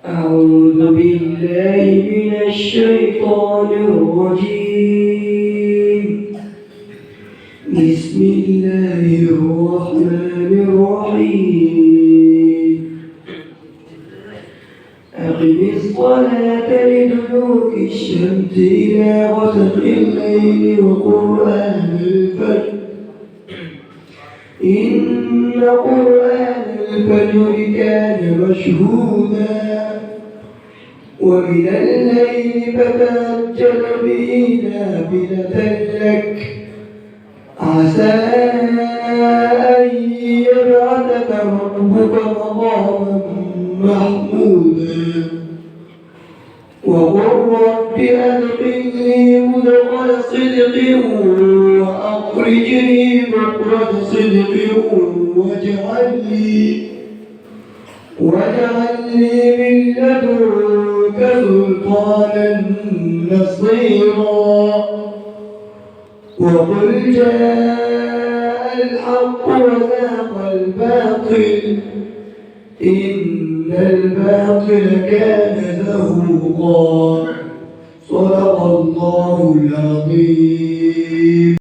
أعوذ بالله من الشيطان الرجيم. بسم الله الرحمن الرحيم. أقم الصلاة لدلوك الشمس إلى غسق الليل وقرآن الفجر إن قرآن الفجر كان مشهودا ومن الليل فتهجد به نافلة لك عسى أن يبعثك ربك مقاما محمودا وقل رب أدخلني مدخل صدق وأخرجني مخرج صدق واجعل لي من لدنك سلطانا نصيرا وقل جاء الحق وزهق الباطل إن الباطل كان زهوقا صدق الله العظيم.